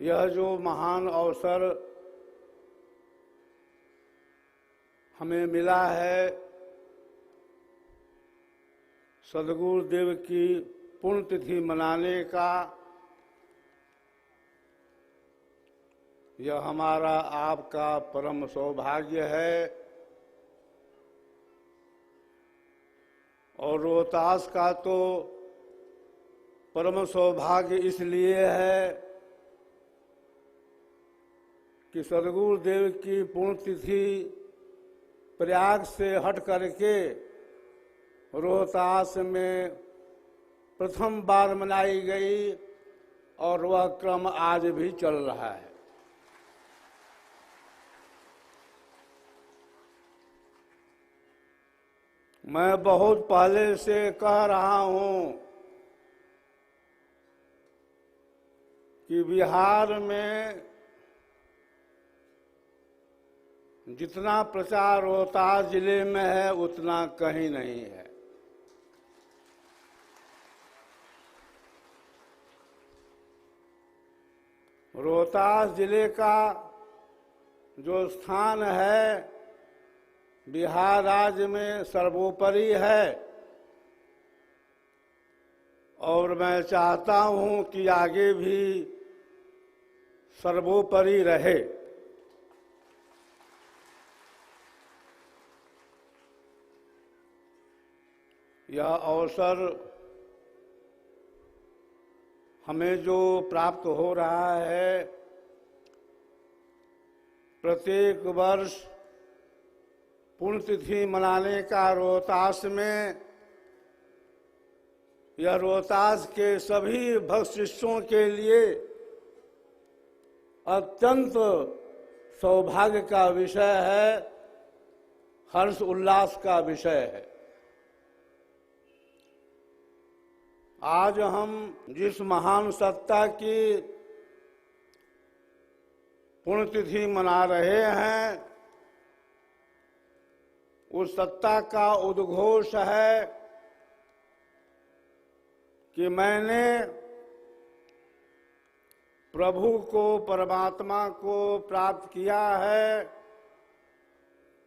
यह जो महान अवसर हमें मिला है सद्गुरुदेव की पुण्यतिथि मनाने का, यह हमारा आपका परम सौभाग्य है। और रोहतास का तो परम सौभाग्य इसलिए है कि सद्गुरुदेव की पुण्यतिथि प्रयाग से हट करके रोहतास में प्रथम बार मनाई गई और वह क्रम आज भी चल रहा है। मैं बहुत पहले से कह रहा हूं कि बिहार में जितना प्रचार रोहतास जिले में है उतना कहीं नहीं है। रोहतास जिले का जो स्थान है बिहार राज्य में सर्वोपरि है और मैं चाहता हूं कि आगे भी सर्वोपरि रहे। यह अवसर हमें जो प्राप्त हो रहा है, प्रत्येक वर्ष पुण्यतिथि मनाने का रोहतास में, यह रोहतास के सभी भक्त शिष्यों के लिए अत्यंत सौभाग्य का विषय है, हर्ष उल्लास का विषय है। आज हम जिस महान सत्ता की पुण्यतिथि मना रहे हैं, उस सत्ता का उद्घोष है कि मैंने प्रभु को, परमात्मा को प्राप्त किया है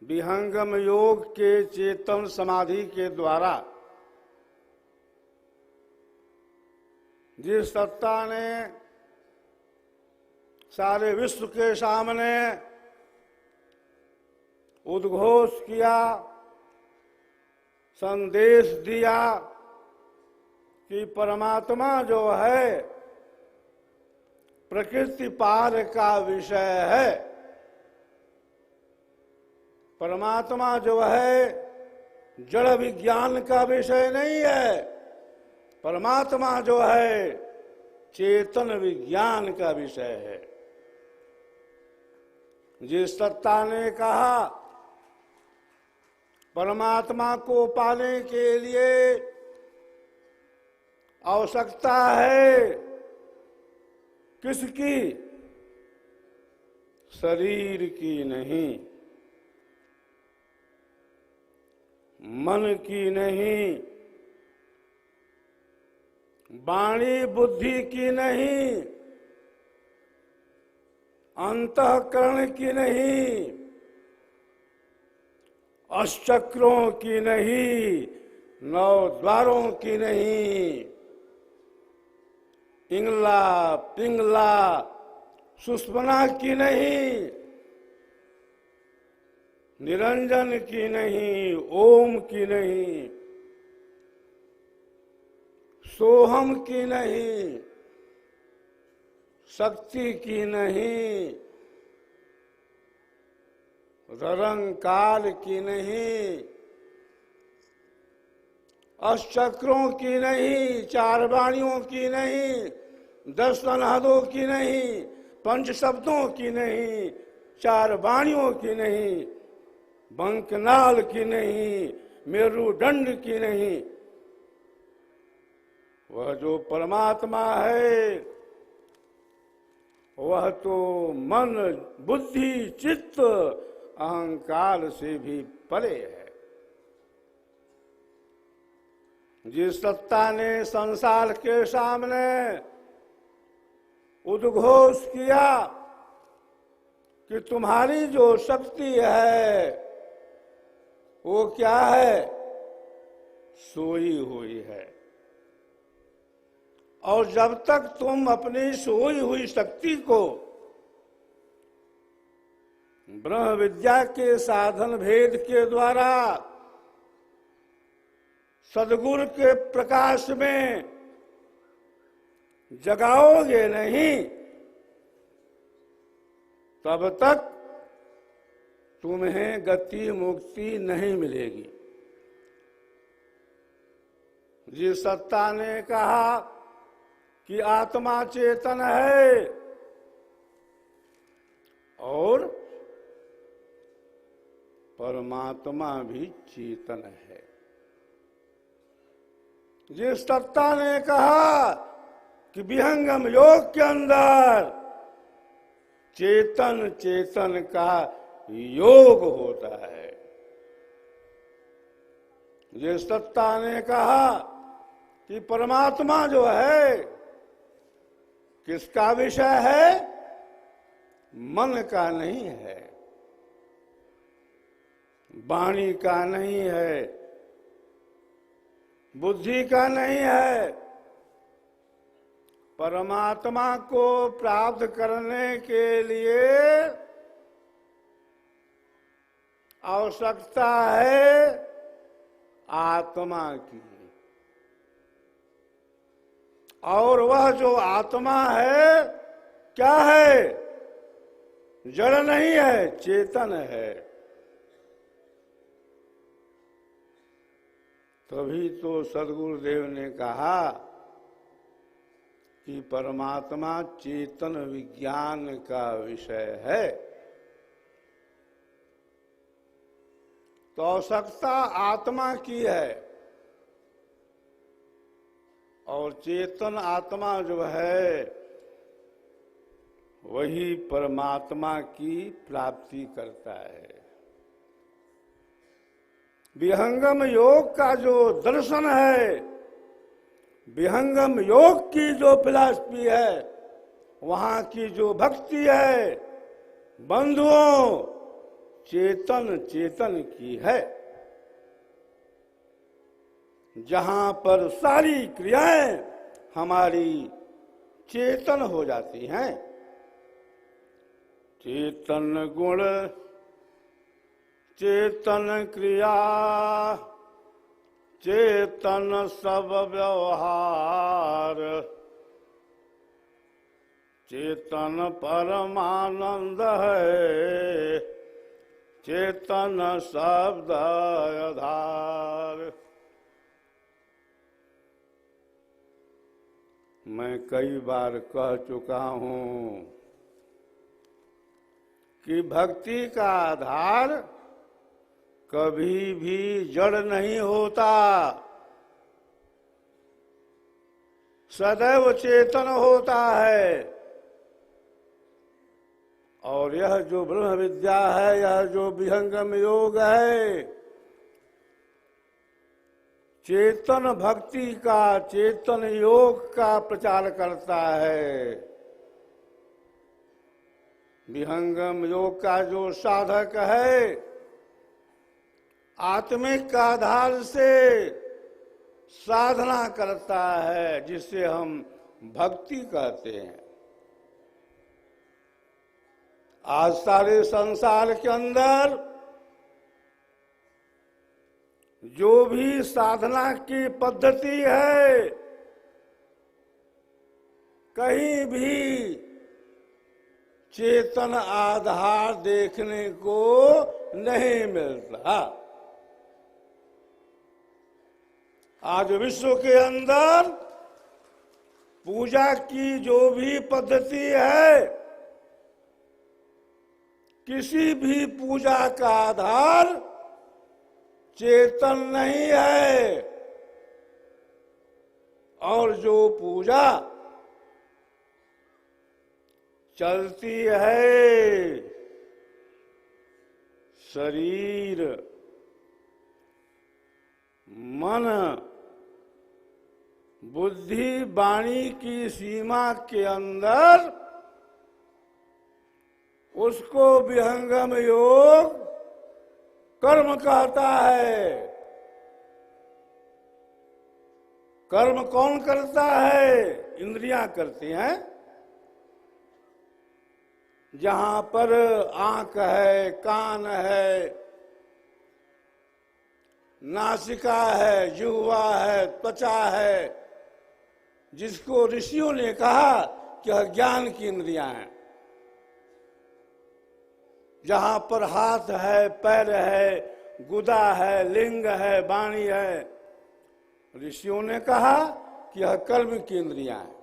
विहंगम योग के चेतन समाधि के द्वारा। जिस सत्ता ने सारे विश्व के सामने उद्घोष किया, संदेश दिया कि परमात्मा जो है प्रकृति पार का विषय है, परमात्मा जो है जड़ विज्ञान का विषय नहीं है, परमात्मा जो है चेतन विज्ञान का विषय है। जिस सत्ता ने कहा परमात्मा को पाने के लिए आवश्यकता है किसकी? शरीर की नहीं, मन की नहीं, वाणी बुद्धि की नहीं, अंतःकरण की नहीं, अष्टचक्रों की नहीं, 9 द्वारों की नहीं, इंगला पिंगला सुषुम्ना की नहीं, निरंजन की नहीं, ओम की नहीं, सोहम की नहीं, शक्ति की नहीं, ररंकार की नहीं, अष्टचक्रों की नहीं, 4 वाणियों की नहीं, 10 अनहदों की नहीं, 5 शब्दों की नहीं, 4 वाणियों की नहीं, बंकनाल की नहीं, मेरुदंड की नहीं। वह जो परमात्मा है वह तो मन बुद्धि चित्त अहंकार से भी परे है। जिस सत्ता ने संसार के सामने उद्घोष किया कि तुम्हारी जो शक्ति है वो क्या है? सोई हुई है। और जब तक तुम अपनी सोई हुई शक्ति को ब्रह्म विद्या के साधन भेद के द्वारा सद्गुरु के प्रकाश में जगाओगे नहीं, तब तक तुम्हें गति मुक्ति नहीं मिलेगी। जिस सत्ता ने कहा कि आत्मा चेतन है और परमात्मा भी चेतन है, जिस सत्ता ने कहा कि विहंगम योग के अंदर चेतन चेतन का योग होता है, जिस सत्ता ने कहा कि परमात्मा जो है किसका विषय है? मन का नहीं है, वाणी का नहीं है, बुद्धि का नहीं है। परमात्मा को प्राप्त करने के लिए आवश्यकता है आत्मा की, और वह जो आत्मा है क्या है? जड़ नहीं है, चेतन है। तभी तो सद्गुरुदेव ने कहा कि परमात्मा चेतन विज्ञान का विषय है। तो आवश्यकता आत्मा की है, और चेतन आत्मा जो है वही परमात्मा की प्राप्ति करता है। विहंगम योग का जो दर्शन है, विहंगम योग की जो फिलॉसफी है, वहां की जो भक्ति है, बंधुओं, चेतन चेतन की है। जहां पर सारी क्रियाएं हमारी चेतन हो जाती हैं। चेतन गुण चेतन क्रिया चेतन सब व्यवहार, चेतन परमानंद है, चेतन शब्द आधार। मैं कई बार कह चुका हूं कि भक्ति का आधार कभी भी जड़ नहीं होता, सदैव चेतन होता है। और यह जो ब्रह्म विद्या है, यह जो विहंगम योग है, चेतन भक्ति का, चेतन योग का प्रचार करता है। विहंगम योग का जो साधक है, आत्मिक आधार से साधना करता है, जिसे हम भक्ति कहते हैं। आज सारे संसार के अंदर जो भी साधना की पद्धति है, कहीं भी चेतन आधार देखने को नहीं मिलता। आज विश्व के अंदर पूजा की जो भी पद्धति है, किसी भी पूजा का आधार चेतन नहीं है। और जो पूजा चलती है, शरीर, मन, बुद्धि वाणी की सीमा के अंदर उसको विहंगम योग कर्म कहता है। कर्म कौन करता है? इंद्रियां करती हैं। जहां पर आंख है, कान है, नासिका है, जिह्वा है, त्वचा है, जिसको ऋषियों ने कहा कि यह ज्ञान की इंद्रियां हैं। जहां पर हाथ है, पैर है, गुदा है, लिंग है, वाणी है, ऋषियों ने कहा कि यह कर्म की इंद्रियां हैं।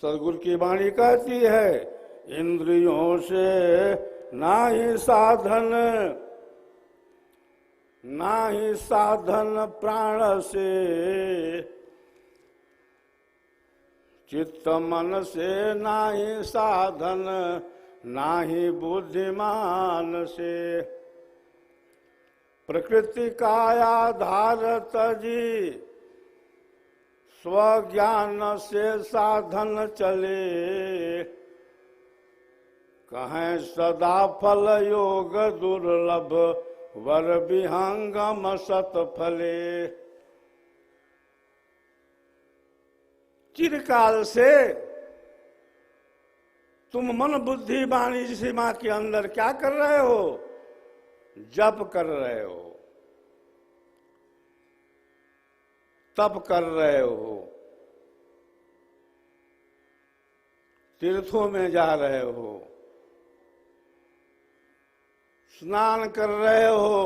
सदगुरु की वाणी कहती है, इंद्रियों से ना ही साधन, ना ही साधन प्राण से, चित्त मन से ना ही साधन, ना ही बुद्धिमान से। प्रकृति का आधार तजी, स्वज्ञान से साधन चले। कहें सदा फल योग दुर्लभ, वर विहंगम सत फले। चिरकाल से तुम मन बुद्धि वाणी सीमा के अंदर क्या कर रहे हो? जप कर रहे हो, तप कर रहे हो, तीर्थों में जा रहे हो, स्नान कर रहे हो,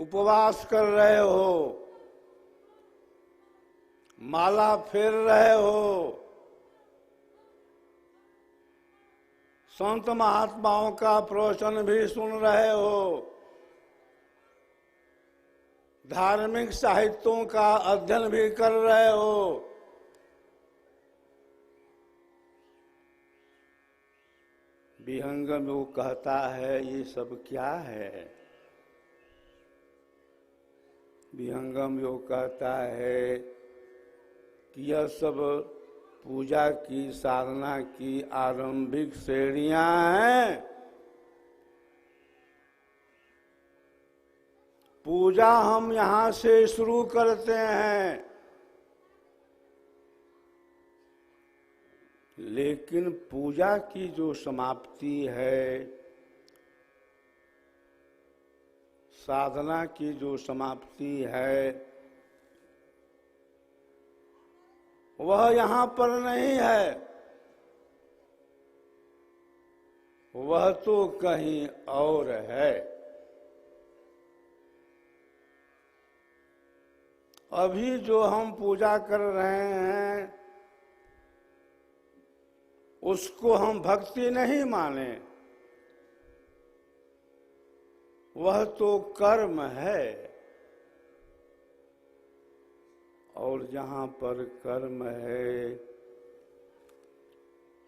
उपवास कर रहे हो, माला फेर रहे हो, संत महात्माओं का प्रवचन भी सुन रहे हो, धार्मिक साहित्यों का अध्ययन भी कर रहे हो। विहंगम योग कहता है ये सब क्या है? विहंगम योग कहता है कि यह सब पूजा की, साधना की आरंभिक श्रेणियां हैं। पूजा हम यहां से शुरू करते हैं, लेकिन पूजा की जो समाप्ति है, साधना की जो समाप्ति है, वह यहां पर नहीं है। वह तो कहीं और है। अभी जो हम पूजा कर रहे हैं उसको हम भक्ति नहीं माने, वह तो कर्म है। और जहां पर कर्म है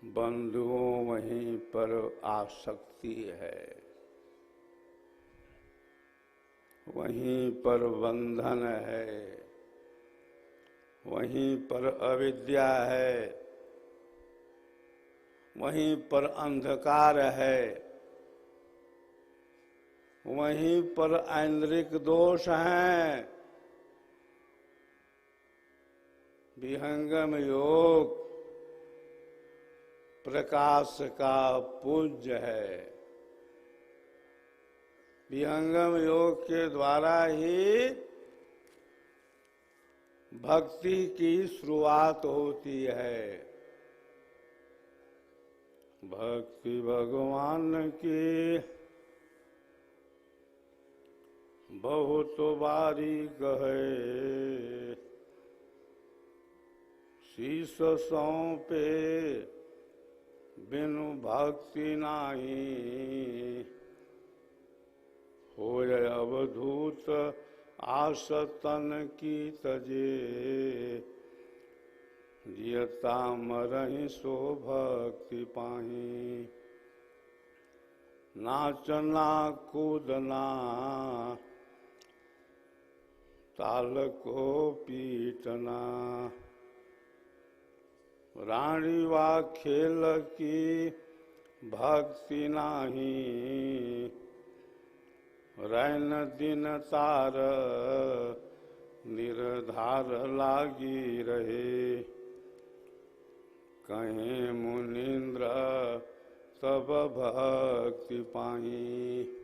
बंधुओं, वहीं पर आसक्ति है, वहीं पर बंधन है, वहीं पर अविद्या है, वहीं पर अंधकार है, वहीं पर ऐन्द्रिक दोष हैं। विहंगम योग प्रकाश का पूज्य है। विहंगम योग के द्वारा ही भक्ति की शुरुआत होती है। भक्ति भगवान की बहुत बारी कहे, शीश सौंपे बिनु भक्ति नाही, होय अवधूत आसतन की तजे, जियता मरहि सो भक्ति पाही। नाचना कूदना ताल को पीटना। रानी वा खेल की भक्ति नाही, रैन दिन तार निर्धार लागी रहे। कहें मुनीन्द्र तब भक्ति पाई।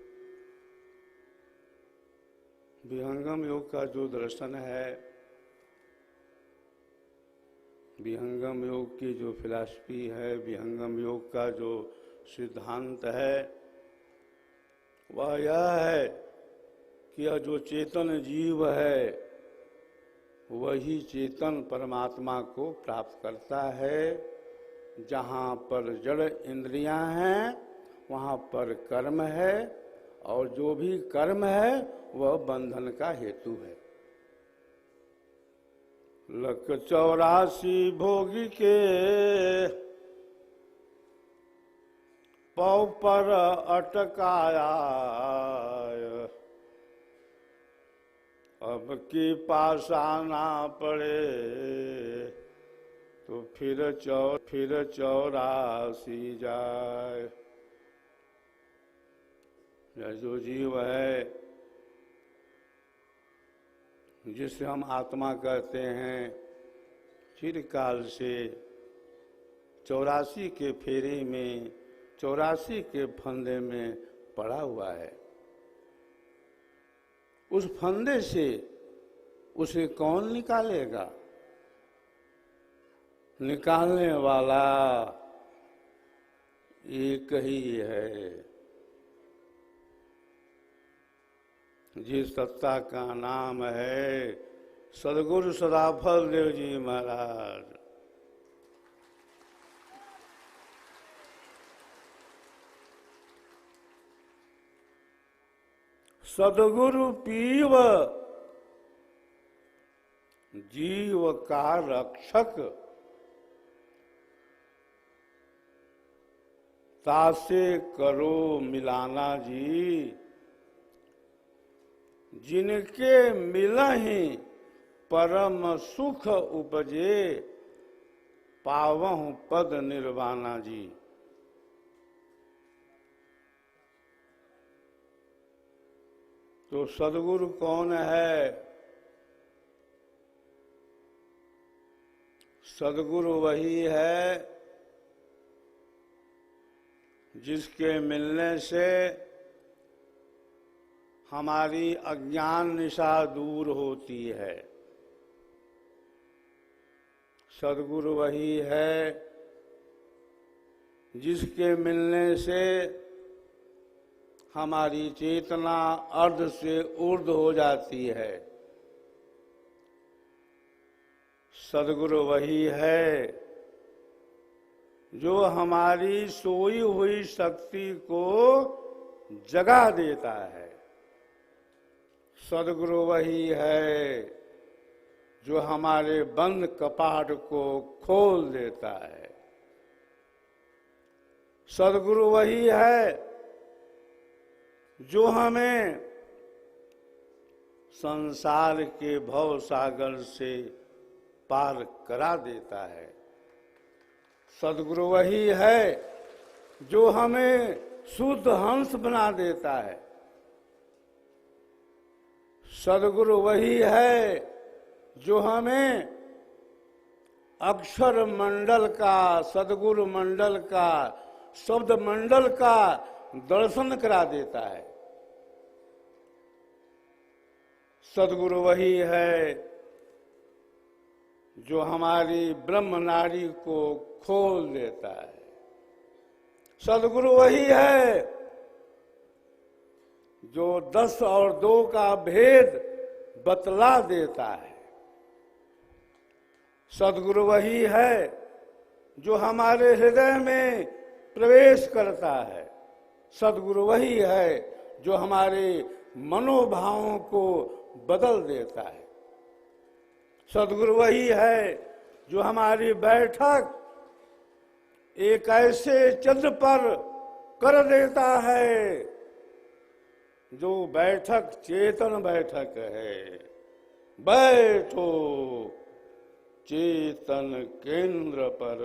विहंगम योग का जो दर्शन है, विहंगम योग की जो फिलॉसफी है, विहंगम योग का जो सिद्धांत है, वह यह है कि यह जो चेतन जीव है वही चेतन परमात्मा को प्राप्त करता है। जहाँ पर जड़ इंद्रियां हैं वहाँ पर कर्म है, और जो भी कर्म है वह बंधन का हेतु है। लक 84 भोगी के पौ पर अटकाया, अब की पासा ना पड़े तो फिर 84 जाए। यह जो जीव है जिसे हम आत्मा कहते हैं, चिरकाल से 84 के फेरे में, 84 के फंदे में पड़ा हुआ है। उस फंदे से उसे कौन निकालेगा? निकालने वाला एक ही है, जिस सत्ता का नाम है सदगुरु सदाफल देव जी महाराज। सदगुरु पीव जीव का रक्षक, तासे करो मिलाना जी। जिनके मिलहि परम सुख उपजे, पावहु पद निर्वाणा जी। तो सदगुरु कौन है? सदगुरु वही है जिसके मिलने से हमारी अज्ञान निशा दूर होती है। सदगुरु वही है जिसके मिलने से हमारी चेतना अर्ध से ऊर्ध्व हो जाती है। सदगुरु वही है जो हमारी सोई हुई शक्ति को जगा देता है। सदगुरु वही है जो हमारे बंद कपाट को खोल देता है। सदगुरु वही है जो हमें संसार के भव सागर से पार करा देता है। सदगुरु वही है जो हमें शुद्ध हंस बना देता है। सदगुरु वही है जो हमें अक्षर मंडल का, सदगुरु मंडल का, शब्द मंडल का दर्शन करा देता है। सदगुरु वही है जो हमारी ब्रह्म नाड़ी को खोल देता है। सदगुरु वही है जो 10 और 2 का भेद बतला देता है। सदगुरु वही है जो हमारे हृदय में प्रवेश करता है। सदगुरु वही है जो हमारे मनोभावों को बदल देता है। सदगुरु वही है जो हमारी बैठक एक ऐसे चंद्र पर कर देता है जो बैठक चेतन बैठक है। बैठो चेतन केंद्र पर।